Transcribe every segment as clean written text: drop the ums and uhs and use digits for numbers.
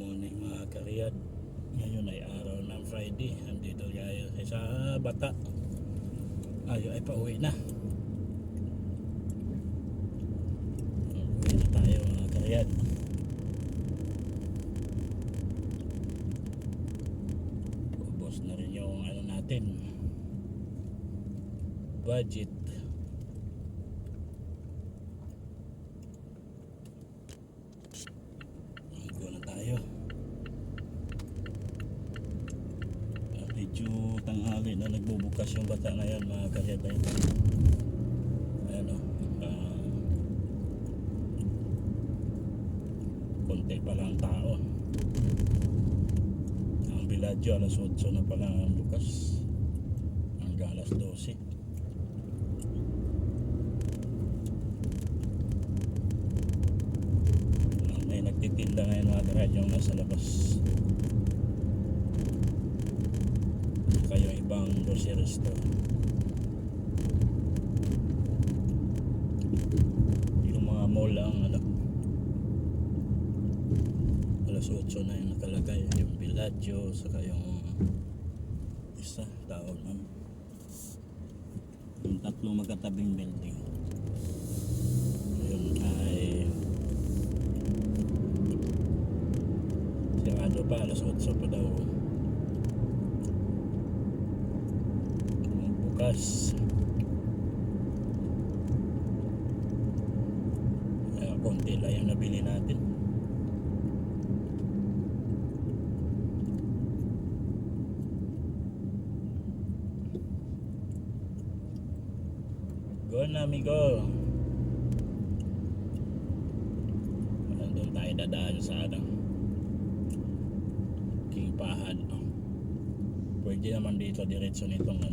morning mga kariyad. Ngayon ay araw ng Friday. Andito tayo sa Bata. Ay pauwi na. Uwi na tayo mga kariyad. Ubos na rin yung natin, budget. Medyo tanghali na nagbubukas yung Bata ngayon mga karyatay. Ayan o, konti pa lang tao. Ang Villaggio alas 8 na pala ang bukas, hanggang alas 12. May nagtitinda ngayon mga karyatay yung nasa labas. Yung ibang grocery store, yung mga mall ang alas 8 na yung nakalagay, yung Villaggio saka yung isa tawag yung tatlong magkatabing building. Yun ay sirado pa, alas 8 pa daw bukas. Konti lang yung nabili natin. Go na amigo. Doon tayo dadaan sa King Fahd. Pwede naman dito diretso nitong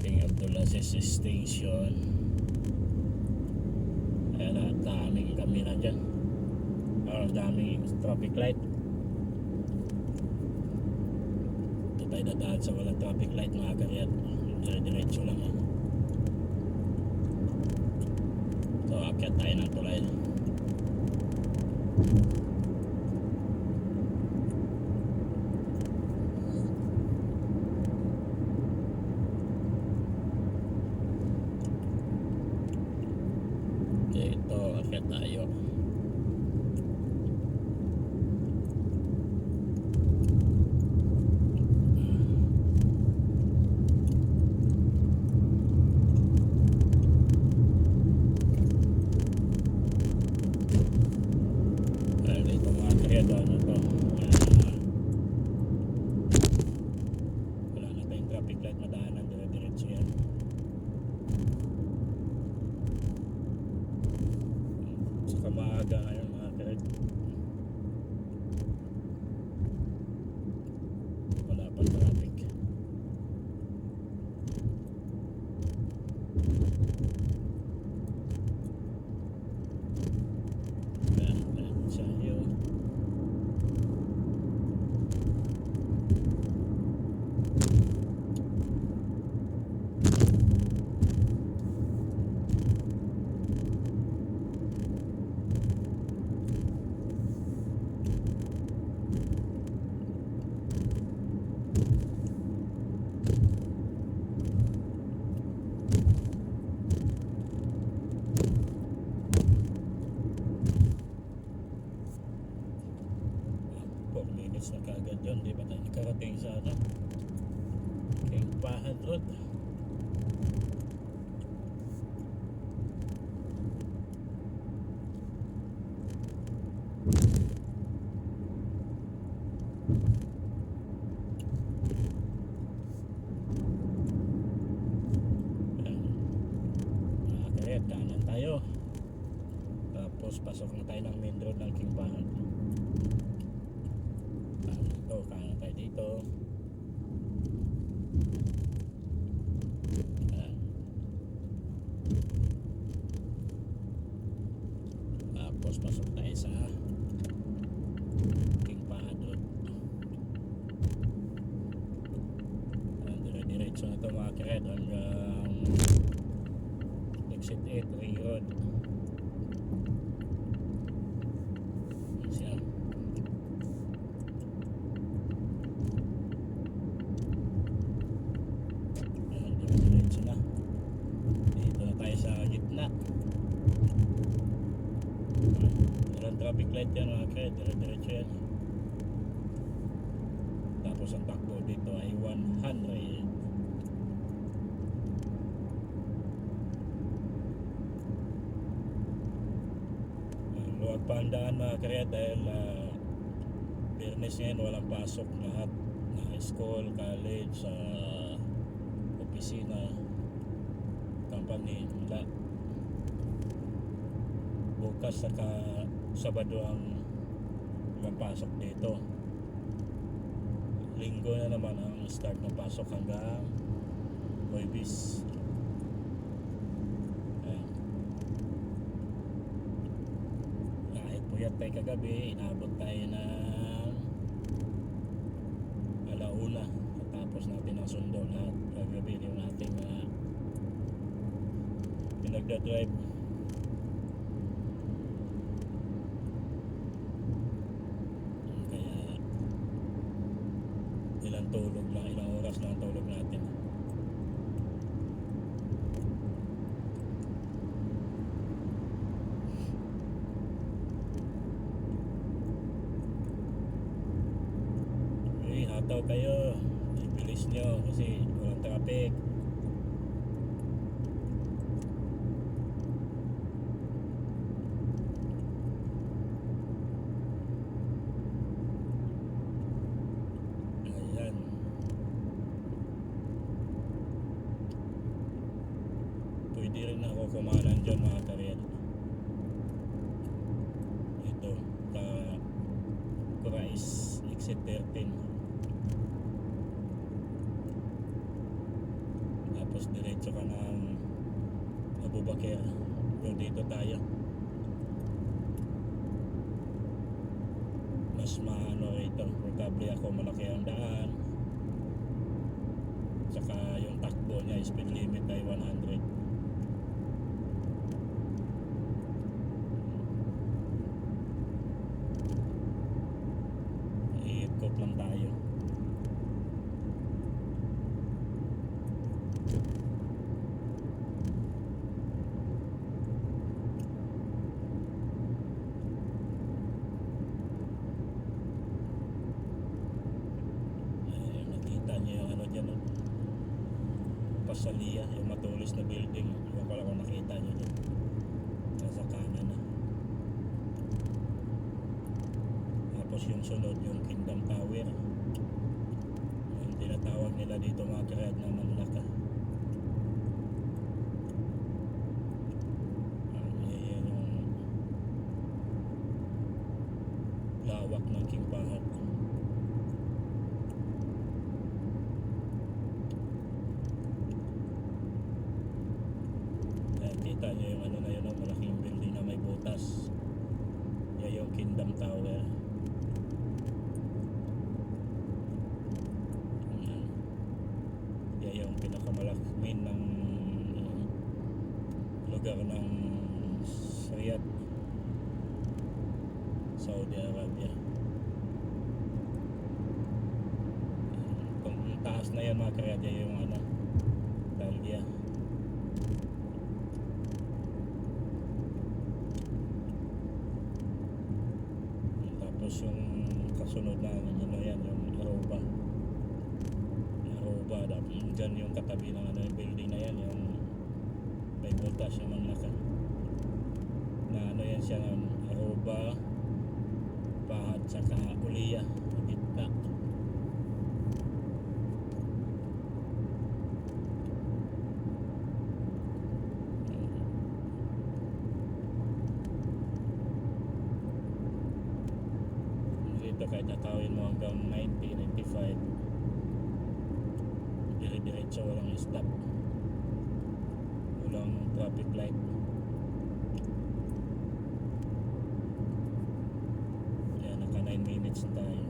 King Abdulaziz Station. Ayan na, daming kamera dyan. Daming traffic light. Ito tayo dadaan sa walang traffic light mga karyat. Diretso lang yan. So akyat tayo ng tulay. Akyat tayo. Dito mga kredo wala na tayong traffic light, madaanan dire-diretso yan. Saka maaga ngayon mga kared, wala pa traffic. Ayan sa'yo. Na kaagad yun, di ba tayo nakarating sa King Fahd Road. Kaya kanan tayo, tapos pasok na tayo ng main road ng King Fahd. Kanan tayo dito. Tapos pasok tayo sa King Fahd Road. Dire-diretso na ito mga kired hanggang exit 8 Ring Road. Siya. walang traffic light yan mga kaya, dire-diretso yan. Tapos ang takbo dito ay 100. Luwag pa ang daan mga kaya dahil Biyernes ngayon walang pasok lahat na school, college, opisina, company, wala. Bukas saka Sabado ang pasok dito. Linggo na naman ang start ng pasok hanggang Huwebes. Kahit puyat tayo kagabi, inabot tayo ng alauna. Tapos natin ang sundo lahat kagabi yung ating pinagdadrive. Kaya ilang oras lang tulog natin. Hataw kayo, ibilis nyo kasi walang traffic. Ayan, pwede rin ako kumanan dyan mga karel. Ito Kurais exit 13. Tapos diretso ka ng Abubakar. Dito tayo. Mas maano rito. Probably ako malaki ang daan. Saka yung takbo niya, speed limit ay 100. Iikot lang tayo. Pasalia, yung matulis na building. Yung pala kung nakita nyo dyan nasa kanan na. Tapos yung sunod yung Kingdom Tower, yung tinatawag nila dito mga karad na Manlaka. Ayan yung lawak ng King Fahd. Kita nyo yung ano na yun, malaking building na may butas. Yan yung Kingdom Tower. Yan yung pinakamalaki main ng lugar ng Riyadh, Saudi Arabia. Kung taas na yan mga karad, yung ano, Talgia. Yung kasunod na ano yan, yung Aruba. Dyan yung katabi ng ano, yung building na yan, yung may butas yung Manlaka na ano yan siya, Aruba, Fahd, saka Uliya, gitna. Kahit natawin mo hanggang 90, 95, dire-diretso, walang stop, walang traffic light. Yan, naka 9 minutes na tayo.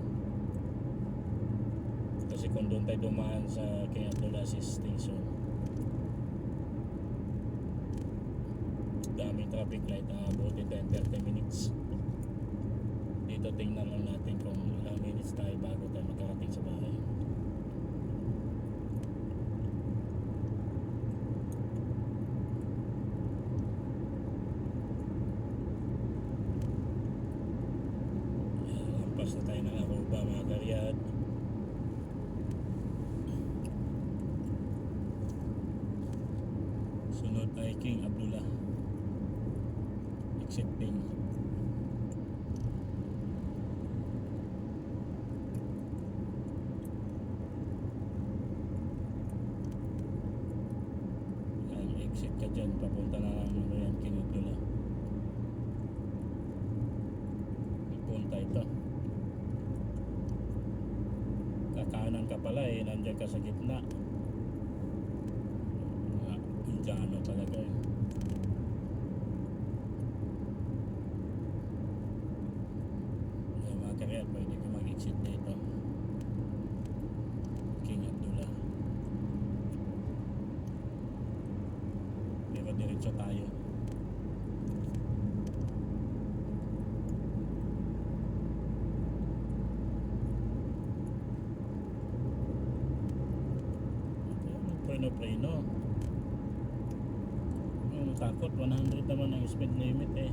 Kasi kung doon tayo dumaan sa King Abdulaziz Station, daming traffic light, abutin tayo 30 minutes. Dito tingnan lang natin kung ilang minutes tayo bago tayo magkarating sa bahay. Lalabas na tayo ng Aruba mga karyat. Sunod ay King Abdullah Accepting. Exit ka dyan, papunta na lang ano yan, King Abdullah. Punta ito. Kakanan ka pala eh, nandiyan ka sa gitna. Mga Indiano talaga eh. Mga karyat, pwede ka mag-exit dito. King Abdullah. Pero diretso tayo. Preno. Ang takot, 100 naman ang speed limit eh.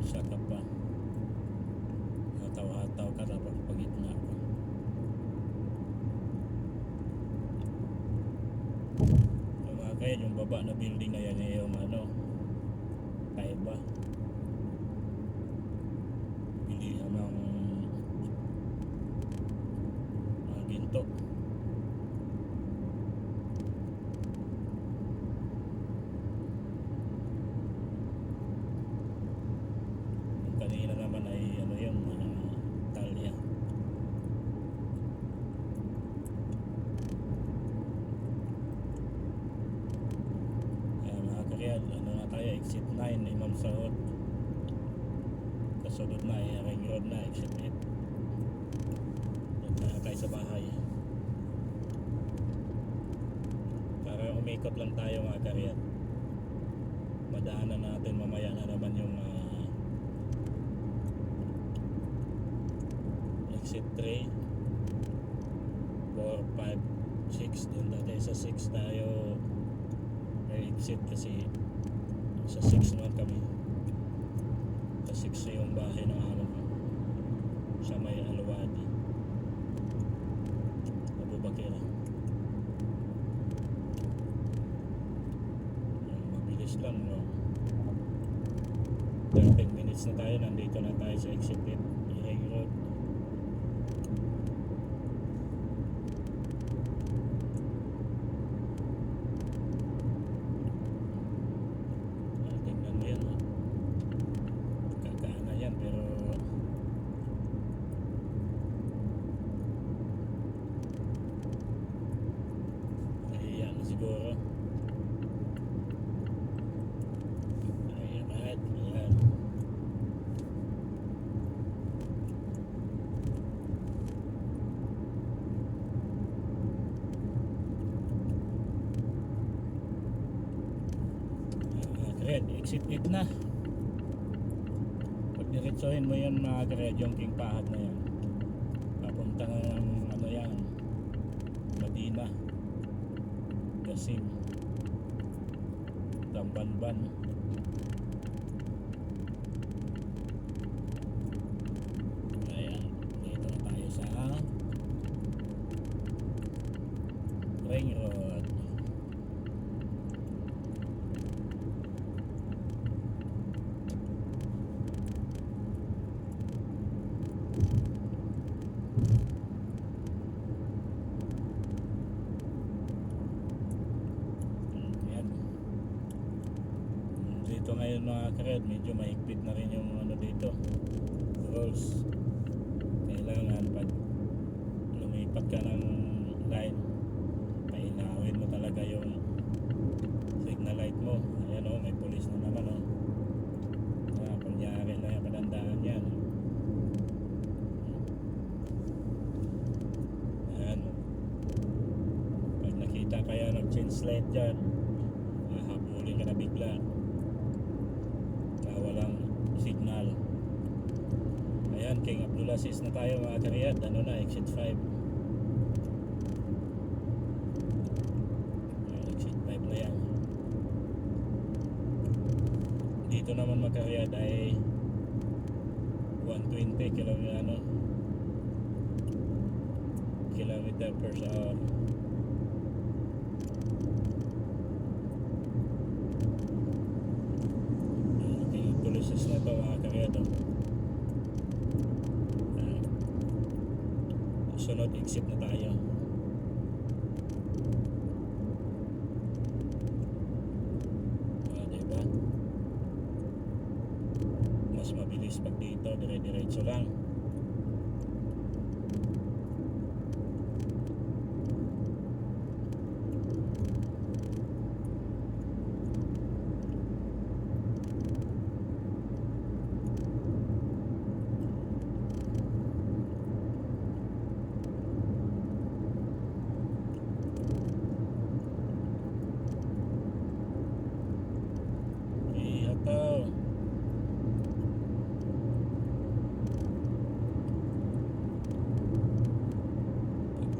Isa ka pa. Hataw-hataw ka dapat pagitna ka. Kaya yung baba na building na yan yung ano, Taiba. Bilihan ng ginto. Yung kanina naman ay ano yun, Talya. Ano na tayo, exit 9 Imam Saud. Kasunod na ay Ring Road na, exit 8. Doon na tayo sa bahay. Para umikot lang tayo mga karyat. Madaanan natin mamaya na naman yung exit 3 4, 5, 6. Doon na tayo sa 6 tayo exit kasi sa 6 naman kami. Sa 6 yung bahay ng amo ko sa may Alwadi, Abu Bakira. Mabilis lang no? 30 minutes na tayo, nandito na tayo sa exit 8 Ring Road. Siguro ayan. Red, exit 8 na. Pag diretsohin mo yan mga kared, yung King Fahad na yan, papunta ng ano yan, Madina, Gasim, Tambanban. Ayan, dito na tayo sa Ring Road. Dito ngayon mga kared, medyo mahigpit na rin yung ano dito, rules. Kailangan pag lumipat ka ng line, painawin mo talaga yung signal light mo. Ayan o, may police na naman o. Kunyari lang yung padandaan yan. Ayan, pag nakita kaya nag-change light dyan, hahabulin ka na bigla. Walang Dulasis na tayo mga kariyat. Ano na, exit 5. Exit 5 na yan. Dito naman mga kariyat ay 120 kilometer per hour. Okay, Dulasis na to mga kariyat. Sunod exit na tayo. Diba? Mas mabilis pag dito, dire-diretso lang.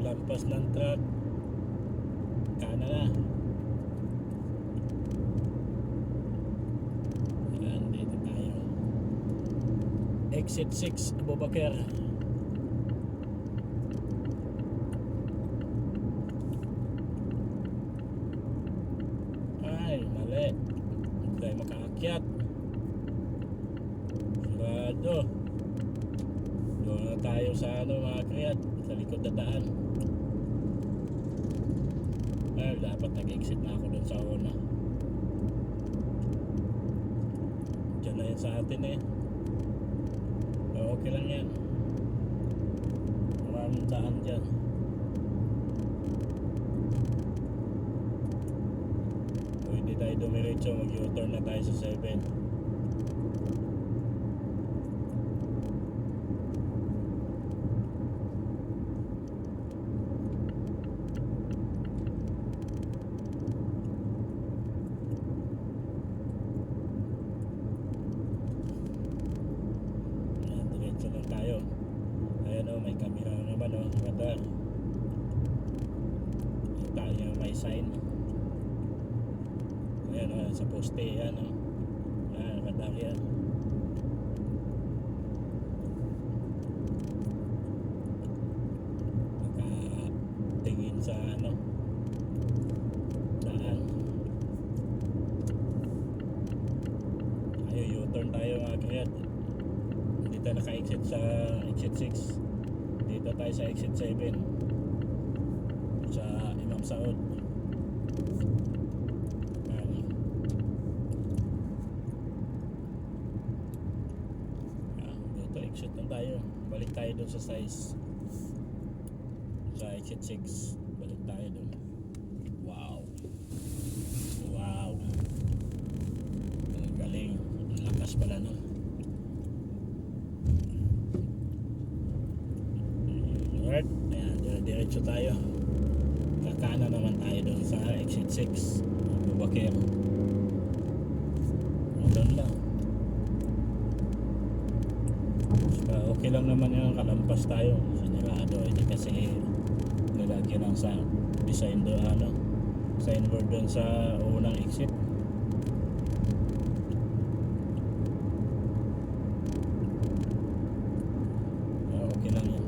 Paglampas ng truck, kana na. Ayan, dito tayo. Exit 6, Abubakar. Ay, mali. Hindi tayo makaakyat. Sarado. Doon na tayo sa mga kriyat, sa likod na daan. Ay, dapat nag-exit na ako doon sa una. Diyan na yan sa atin eh. So, okay lang yan. Maraming daan dyan. Pwede tayo dumiretso, mag-U-turn na tayo sa 7. Tayo. Ayan o, may camera naman o, radar. Tayo may sign. Ayan o, sa poste yan o. Ayan, radar yan. Nakatingin sa daan. Ayo, U-turn tayo mga kayat. Dito naka-exit sa exit 6. Dito tayo sa exit 7 sa Imam Saud. Dito exit na tayo. Balik tayo dun sa size. Sa exit 6. Balik tayo dun. Wow. Wow. Ang galing. Ang lakas pala no. Alright, ayan, diretso tayo. Kakana naman tayo doon sa exit 6 Abubakar. Doon lang. Okay lang naman yung kalampas tayo. Sinirado, hindi kasi nilagyan ng sa design doon signboard doon sa unang exit. Okay lang yun.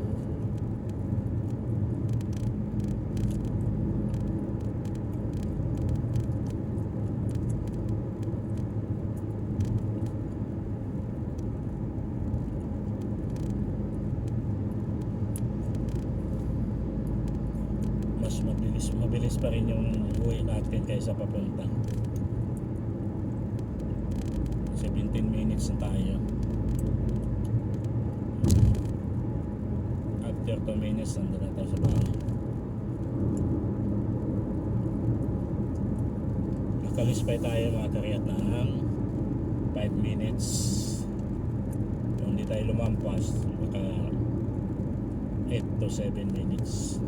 Mabilis pa rin yung uwi natin kaysa papunta. 17 minutes na tayo. After 2 minutes nandun na tayo sa bahay. Nakalispay tayo mga kariyat ng 5 minutes. Kung hindi tayo lumampas, baka 8 to 7 minutes.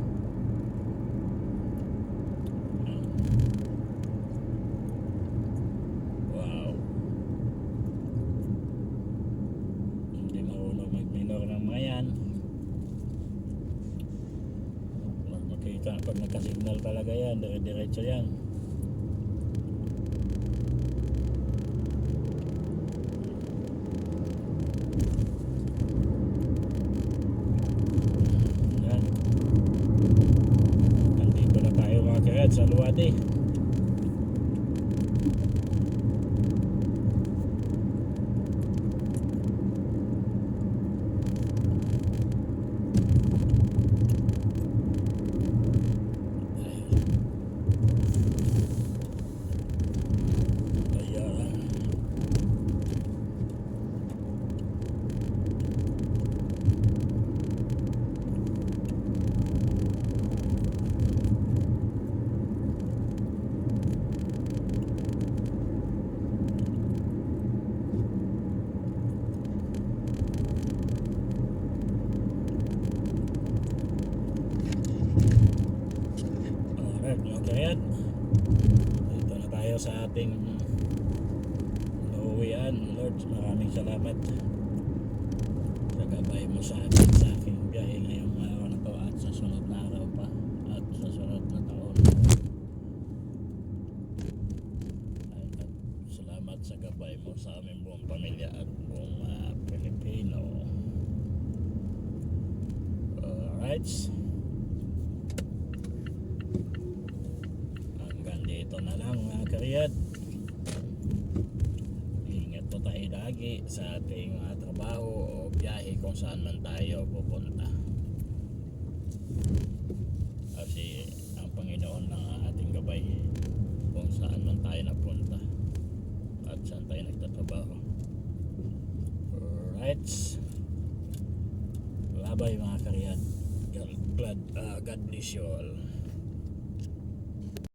Wow. Hindi marunong mag-minor ng mga yan. pag nagka-signal talaga yan, dire-diretso yan. Yan. Nandito na tayo mga karat sa Luwadi. Ayan. Alright mga karat, dito na tayo sa ating nauwian. Lord, maraming salamat sa gabay mo sa akin sa aking biyahe ngayong araw na to at sa sunod na araw pa at sa sunod na taon. At salamat sa gabay mo sa aming buong pamilya at buong Pilipino. Alright, hanggang dito na lang mga karyat. Ingat po tayo lagi sa ating trabaho o biyahe kung saan man tayo pupunta, kasi ang Panginoon ang ating gabay kung saan man tayo napunta at saan tayo nagtatrabaho. Alright, bye bye mga karyat. God bless you all.